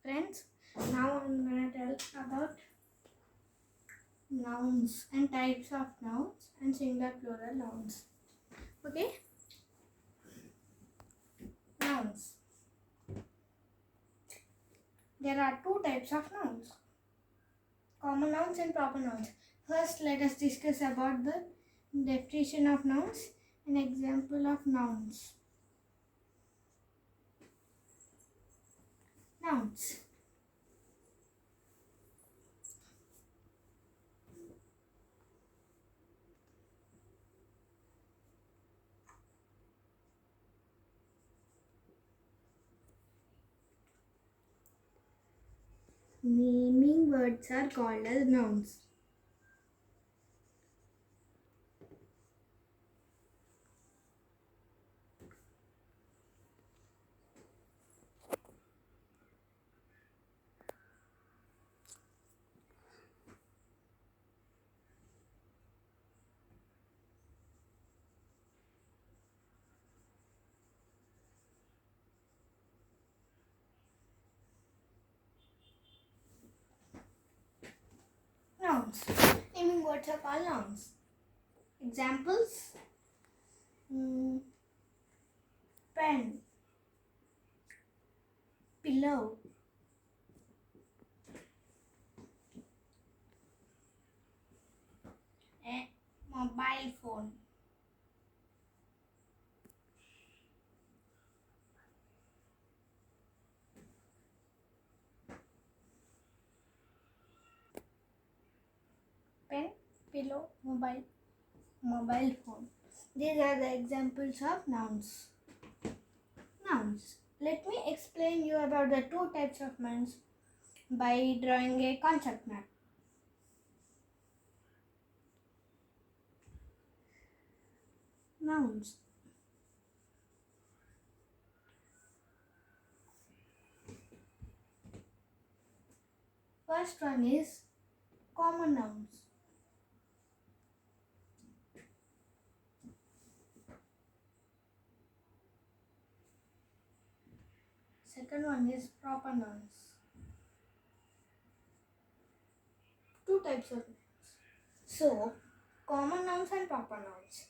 Friends, now I'm going to tell about nouns and types of nouns and singular plural nouns. Okay? Nouns. There are two types of nouns, common nouns and proper nouns. First, let us discuss about the definition of nouns and example of nouns. Nouns. Naming words are called as nouns. Nouns. Naming words are called nouns. Examples: pen, pillow, a mobile phone. Pen, pillow, mobile phone. These are the examples of nouns. Nouns. Let me explain you about the two types of nouns by drawing a concept map. Nouns. First one is common nouns. Second one is proper nouns. Two types of nouns. So, common nouns and proper nouns.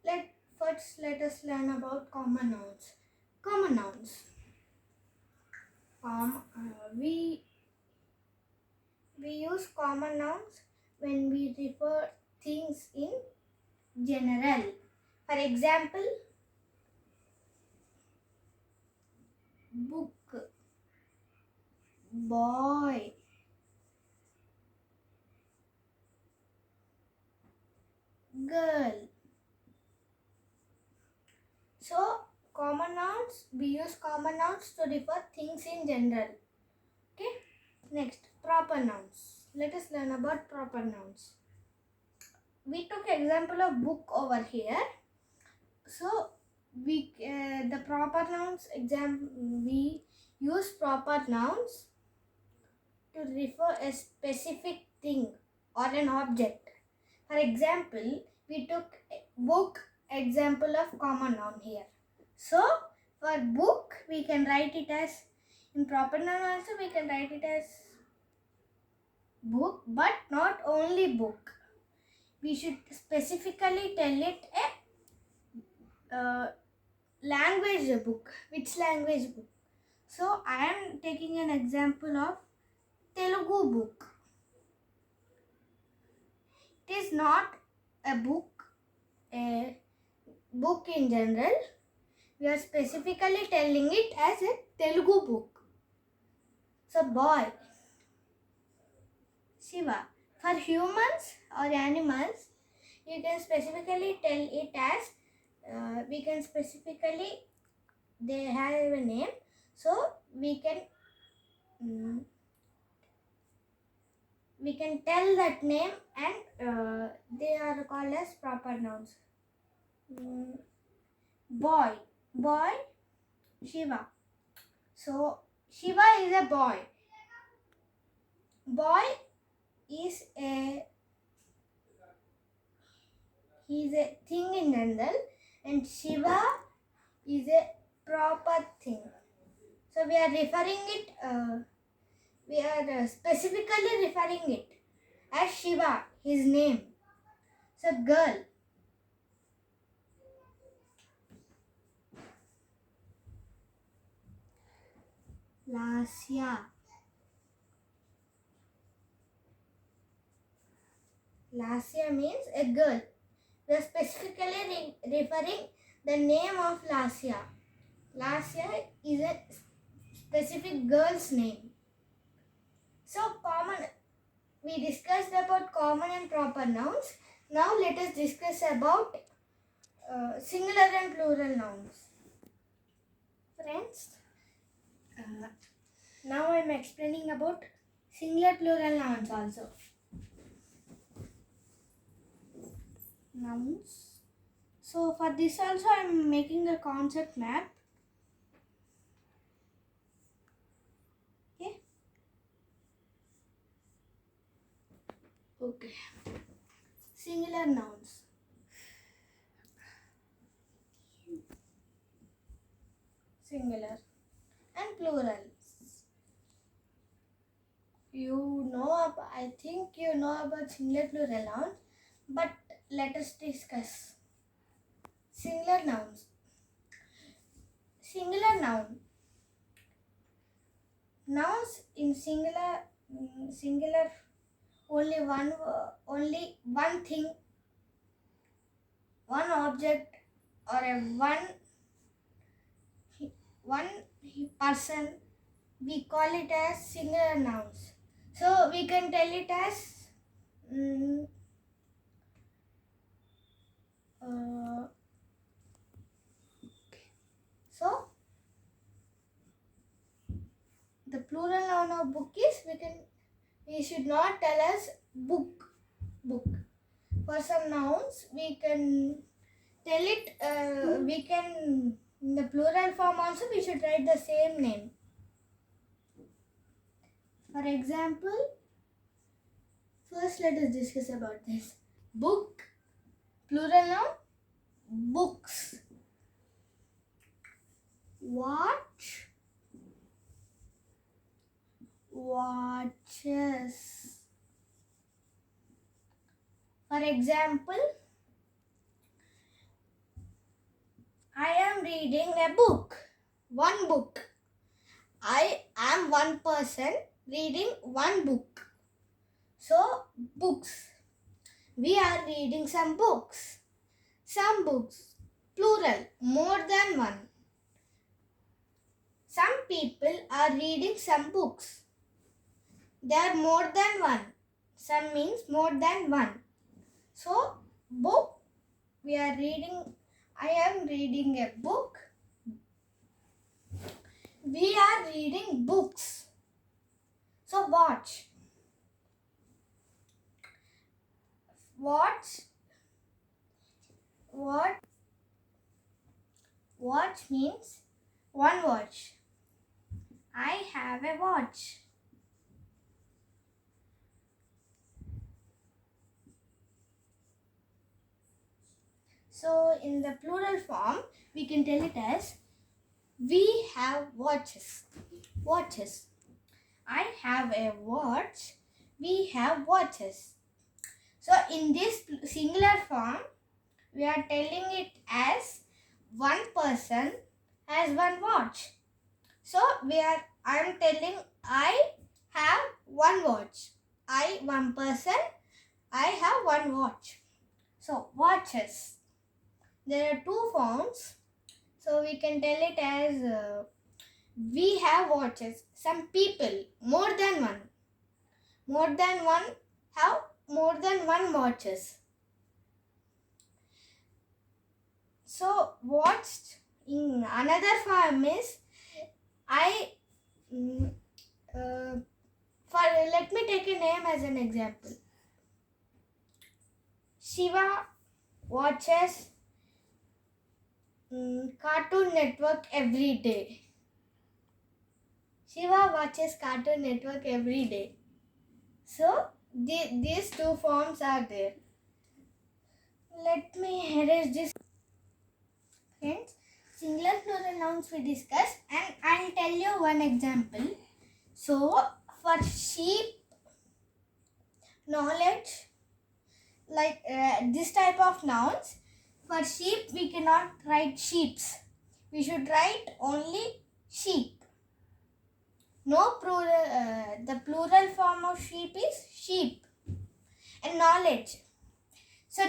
Let us learn about common nouns. Common nouns. We use common nouns when we refer things in general. For example, book, boy, girl. So, common nouns, we use common nouns to refer things in general. Okay? Next, proper nouns. Let us learn about proper nouns. We took example of book over here. So, the proper nouns we use proper nouns to refer a specific thing or an object. For example, we took book example of common noun here. So, for book, we can write it as, in proper noun also we can write it as book, but not only book. We should specifically tell it a language book. Which language book? So, I am taking an example of Telugu book. It is not a book in general. We are specifically telling it as a Telugu book. So, boy, Shiva. For humans or animals, you can specifically tell it as, they have a name. So, we can tell that name and they are called as proper nouns. Boy, Shiva. So, Shiva is a boy. Boy is he is a thing in general, and Shiva is a proper thing. So we are referring it, we are specifically referring it as Shiva, his name. So girl. Lasya. Lasya means a girl. We are specifically referring the name of Lasya. Lasya is a specific girl's name. So common, we discussed about common and proper nouns. Now let us discuss about singular and plural nouns. Friends, now I am explaining about singular plural nouns also. Nouns. So for this also I am making a concept map. Okay. Singular nouns. Singular and plural. You know, I think you know about singular plural nouns, but let us discuss. Singular nouns. Singular noun. Nouns in singular, only one thing, one object, or a one person. We call it as singular nouns. So we can tell it as so the plural noun of book is, we should not tell as book. For some nouns we can tell it, we can, in the plural form also we should write the same name. For example, first let us discuss about this. Book, plural noun, books. Watch, watches. For example, I am reading a book. One book. I am one person reading one book. So, books. We are reading some books. Some books. Plural. More than one. Some people are reading some books. They are more than one. Some means more than one. So, book. We are reading. I am reading a book. We are reading books. So, watch. Watch means one watch. I have a watch. So in the plural form, we can tell it as we have watches. Watches. I have a watch. We have watches. So in this singular form, we are telling it as one person has one watch. So I am telling I have one watch. I, one person, I have one watch. So watches. There are two forms. So we can tell it as we have watches. Some people, more than one have more than one watches. So watched in another form is let me take a name as an example. Shiva watches Cartoon Network every day. Shiva watches Cartoon Network every day. So these two forms are there. Let me erase this. Friends, Singular plural nouns we discussed, and I'll tell you one example. So for sheep, knowledge, like this type of nouns, for sheep we cannot write sheeps. We should write only sheep. No plural. The plural form of sheep is sheep. And knowledge. So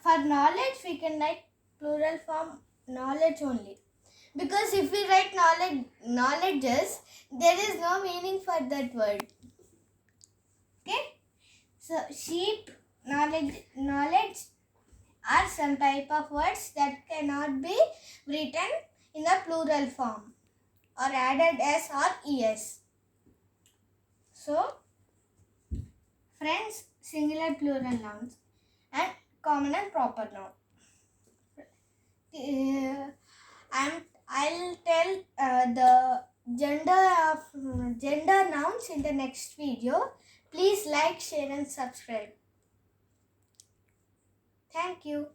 for knowledge we can write plural form knowledge only. Because if we write knowledges, there is no meaning for that word. Okay? So sheep, knowledge are some type of words that cannot be written in the plural form or added s or es. So, friends, singular plural nouns and common and proper noun. I'll tell the gender nouns in the next video. Please like, share and subscribe. Thank you.